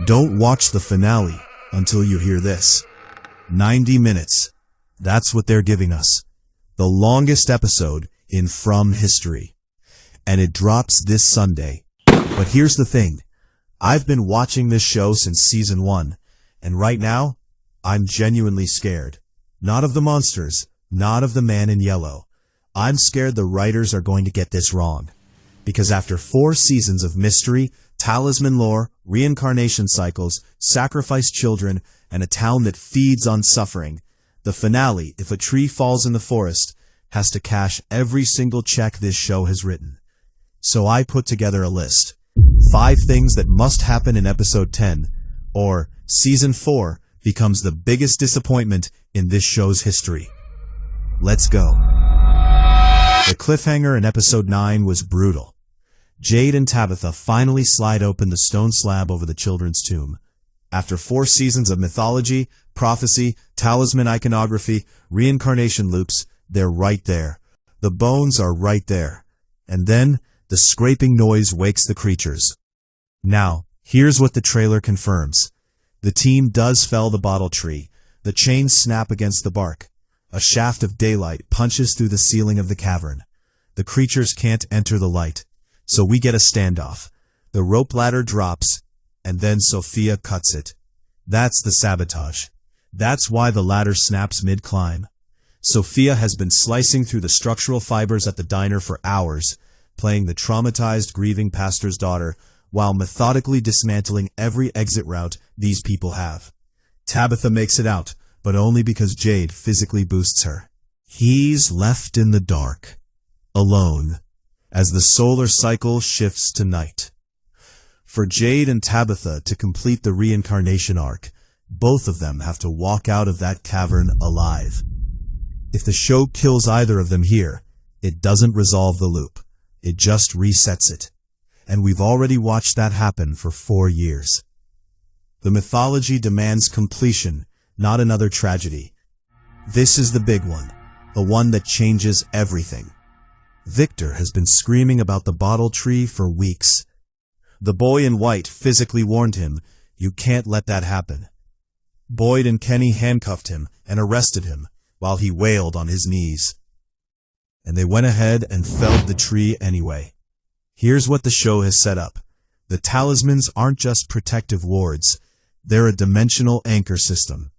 Don't watch the finale until you hear this. 90 minutes. That's what they're giving us. The longest episode in From history. And it drops this Sunday. But here's the thing. I've been watching this show since season 1, and right now, I'm genuinely scared. Not of the monsters, not of the man in yellow. I'm scared the writers are going to get this wrong. Because after 4 seasons of mystery, talisman lore, reincarnation cycles, sacrificed children, and a town that feeds on suffering, the finale, if a tree falls in the forest, has to cash every single check this show has written. So I put together a list. 5 things that must happen in episode 10, or season 4 becomes the biggest disappointment in this show's history. Let's go. The cliffhanger in episode 9 was brutal. Jade and Tabitha finally slide open the stone slab over the children's tomb. After 4 seasons of mythology, prophecy, talisman iconography, reincarnation loops, they're right there. The bones are right there. And then, the scraping noise wakes the creatures. Now, here's what the trailer confirms. The team does fell the bottle tree. The chains snap against the bark. A shaft of daylight punches through the ceiling of the cavern. The creatures can't enter the light, so we get a standoff. The rope ladder drops, and then Sophia cuts it. That's the sabotage. That's why the ladder snaps mid-climb. Sophia has been slicing through the structural fibers at the diner for hours, playing the traumatized, grieving pastor's daughter, while methodically dismantling every exit route these people have. Tabitha makes it out, but only because Jade physically boosts her. He's left in the dark, alone, as the solar cycle shifts to night. For Jade and Tabitha to complete the reincarnation arc, both of them have to walk out of that cavern alive. If the show kills either of them here, it doesn't resolve the loop. It just resets it. And we've already watched that happen for 4 years. The mythology demands completion, not another tragedy. This is the big one, the one that changes everything. Victor has been screaming about the bottle tree for weeks. The boy in white physically warned him, "You can't let that happen." Boyd and Kenny handcuffed him and arrested him while he wailed on his knees. And they went ahead and felled the tree anyway. Here's what the show has set up. The talismans aren't just protective wards. They're a dimensional anchor system.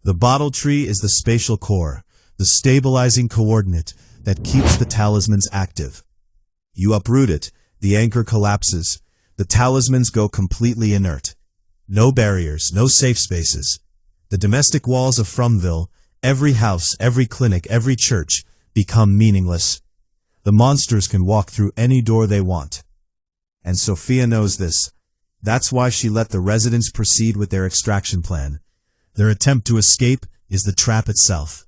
The bottle tree is the spatial core, the stabilizing coordinate that keeps the talismans active. You uproot it, the anchor collapses. The talismans go completely inert. No barriers, no safe spaces. The domestic walls of FROMville, every house, every clinic, every church, become meaningless. The monsters can walk through any door they want. And Sophia knows this. That's why she let the residents proceed with their extraction plan. Their attempt to escape is the trap itself.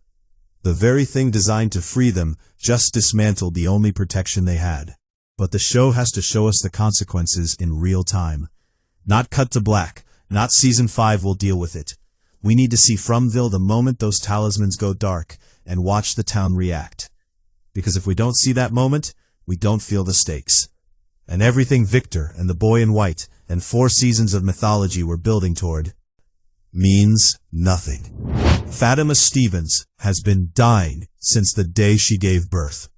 The very thing designed to free them just dismantled the only protection they had. But the show has to show us the consequences in real time. Not cut to black, not season 5 will deal with it. We need to see FROMville the moment those talismans go dark and watch the town react. Because if we don't see that moment, we don't feel the stakes. And everything Victor and the boy in white and 4 seasons of mythology were building toward means nothing. Fatima Stevens has been dying since the day she gave birth.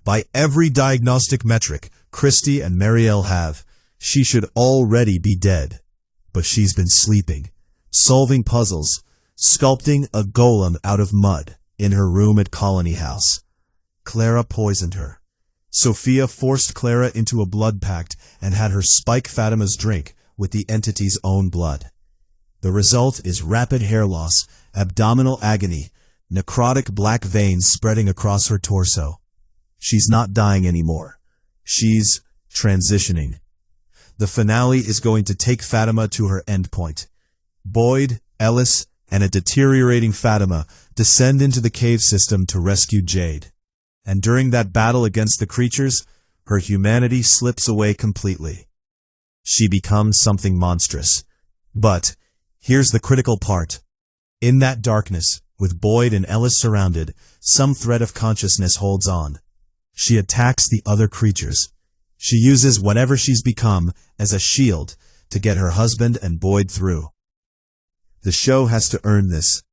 By every diagnostic metric Christy and Marielle have, she should already be dead. But she's been sleeping, solving puzzles, sculpting a golem out of mud in her room at Colony House. Clara poisoned her. Sophia forced Clara into a blood pact and had her spike Fatima's drink with the entity's own blood. The result is rapid hair loss, abdominal agony, necrotic black veins spreading across her torso. She's not dying anymore. She's transitioning. The finale is going to take Fatima to her endpoint. Boyd, Ellis, and a deteriorating Fatima descend into the cave system to rescue Jade. And during that battle against the creatures, her humanity slips away completely. She becomes something monstrous. But here's the critical part. In that darkness, with Boyd and Ellis surrounded, some thread of consciousness holds on. She attacks the other creatures. She uses whatever she's become as a shield to get her husband and Boyd through. The show has to earn this.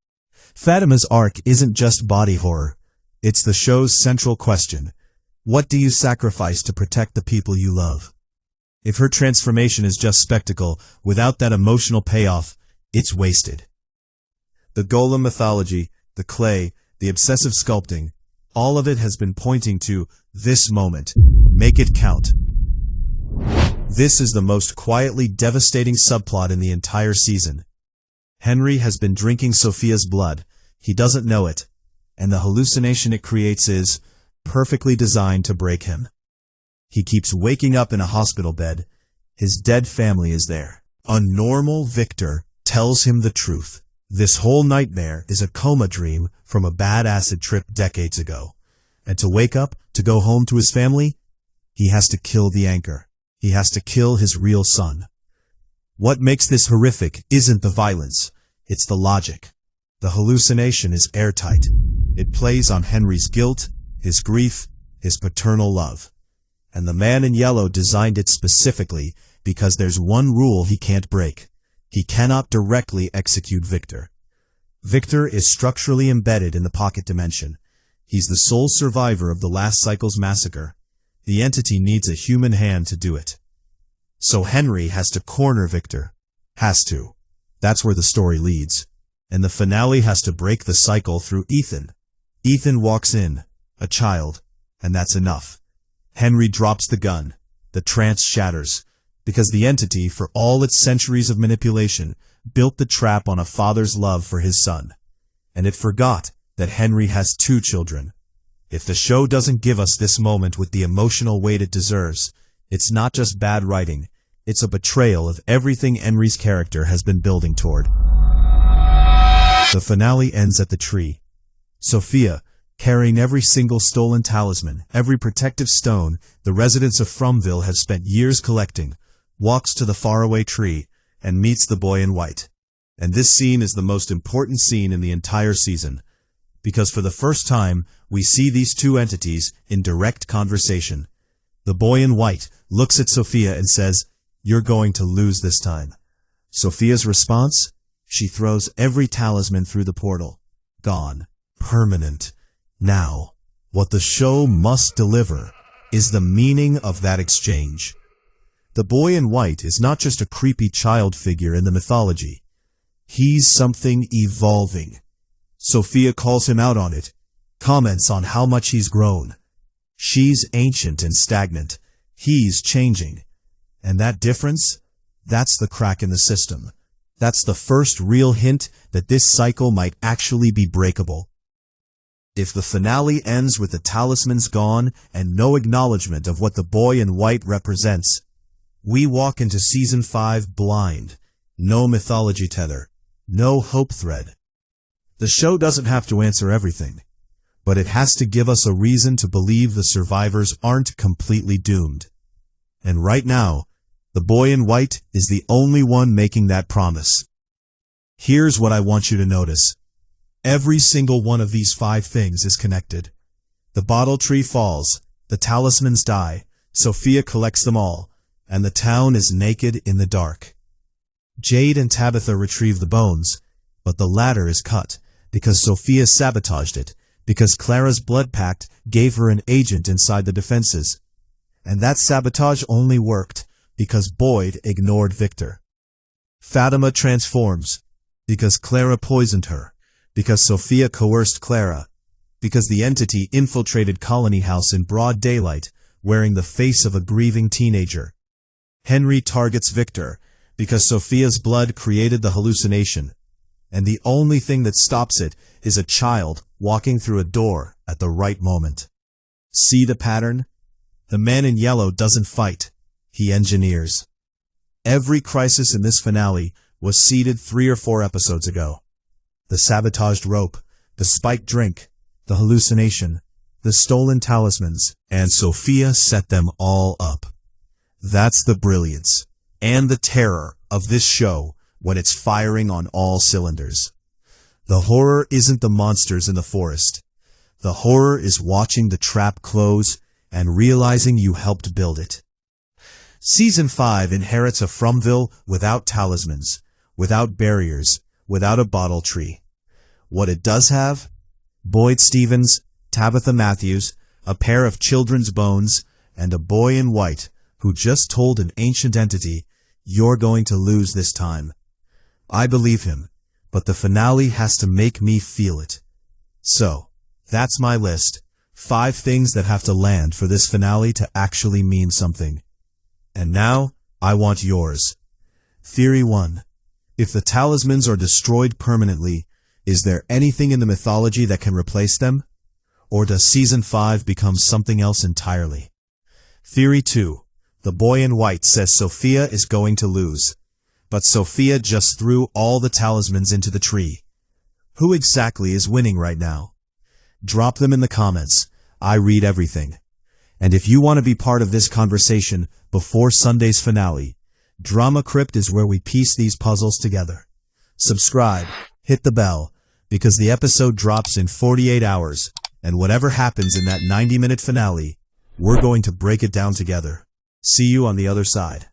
Fatima's arc isn't just body horror. It's the show's central question. What do you sacrifice to protect the people you love? If her transformation is just spectacle, without that emotional payoff, it's wasted. The golem mythology, the clay, the obsessive sculpting, all of it has been pointing to this moment. Make it count. This is the most quietly devastating subplot in the entire season. Henry has been drinking Sophia's blood. He doesn't know it, and the hallucination it creates is perfectly designed to break him. He keeps waking up in a hospital bed. His dead family is there. A normal Victor tells him the truth. This whole nightmare is a coma dream from a bad acid trip decades ago. And to wake up, to go home to his family, he has to kill the anchor. He has to kill his real son. What makes this horrific isn't the violence, it's the logic. The hallucination is airtight. It plays on Henry's guilt, his grief, his paternal love. And the man in yellow designed it specifically because there's one rule he can't break. He cannot directly execute Victor. Victor is structurally embedded in the pocket dimension. He's the sole survivor of the last cycle's massacre. The entity needs a human hand to do it. So Henry has to corner Victor. Has to. That's where the story leads. And the finale has to break the cycle through Ethan. Ethan walks in, a child, and that's enough. Henry drops the gun. The trance shatters, because the entity, for all its centuries of manipulation, built the trap on a father's love for his son. And it forgot that Henry has 2 children. If the show doesn't give us this moment with the emotional weight it deserves, it's not just bad writing, it's a betrayal of everything Henry's character has been building toward. The finale ends at the tree. Sophia, carrying every single stolen talisman, every protective stone the residents of FROMville have spent years collecting, walks to the faraway tree and meets the boy in white. And this scene is the most important scene in the entire season, because for the first time, we see these 2 entities in direct conversation. The boy in white looks at Sophia and says, "You're going to lose this time." Sophia's response? She throws every talisman through the portal. Gone. Permanent. Now, what the show must deliver is the meaning of that exchange. The boy in white is not just a creepy child figure in the mythology. He's something evolving. Sophia calls him out on it, comments on how much he's grown. She's ancient and stagnant. He's changing. And that difference? That's the crack in the system. That's the first real hint that this cycle might actually be breakable. If the finale ends with the talismans gone and no acknowledgement of what the boy in white represents, we walk into Season 5 blind. No mythology tether. No hope thread. The show doesn't have to answer everything, but it has to give us a reason to believe the survivors aren't completely doomed. And right now, the boy in white is the only one making that promise. Here's what I want you to notice. Every single one of these 5 things is connected. The bottle tree falls, the talismans die, Sophia collects them all, and the town is naked in the dark. Jade and Tabitha retrieve the bones, but the ladder is cut, because Sophia sabotaged it, because Clara's blood pact gave her an agent inside the defenses. And that sabotage only worked because Boyd ignored Victor. Fatima transforms, because Clara poisoned her, because Sophia coerced Clara, because the entity infiltrated Colony House in broad daylight, wearing the face of a grieving teenager. Henry targets Victor, because Sophia's blood created the hallucination, and the only thing that stops it is a child walking through a door at the right moment. See the pattern? The man in yellow doesn't fight, he engineers. Every crisis in this finale was seeded 3 or 4 episodes ago. The sabotaged rope, the spiked drink, the hallucination, the stolen talismans, and Sophia set them all up. That's the brilliance and the terror of this show when it's firing on all cylinders. The horror isn't the monsters in the forest. The horror is watching the trap close and realizing you helped build it. Season 5 inherits a FROMville without talismans, without barriers, without a bottle tree. What it does have? Boyd Stevens, Tabitha Matthews, a pair of children's bones, and a boy in white who just told an ancient entity, "You're going to lose this time." I believe him, but the finale has to make me feel it. So, that's my list. 5 things that have to land for this finale to actually mean something. And now, I want yours. Theory 1. If the talismans are destroyed permanently, is there anything in the mythology that can replace them? Or does Season 5 become something else entirely? Theory 2. The boy in white says Sophia is going to lose. But Sophia just threw all the talismans into the tree. Who exactly is winning right now? Drop them in the comments. I read everything. And if you want to be part of this conversation before Sunday's finale, Drama Crypt is where we piece these puzzles together. Subscribe, hit the bell, because the episode drops in 48 hours, and whatever happens in that 90-minute finale, we're going to break it down together. See you on the other side.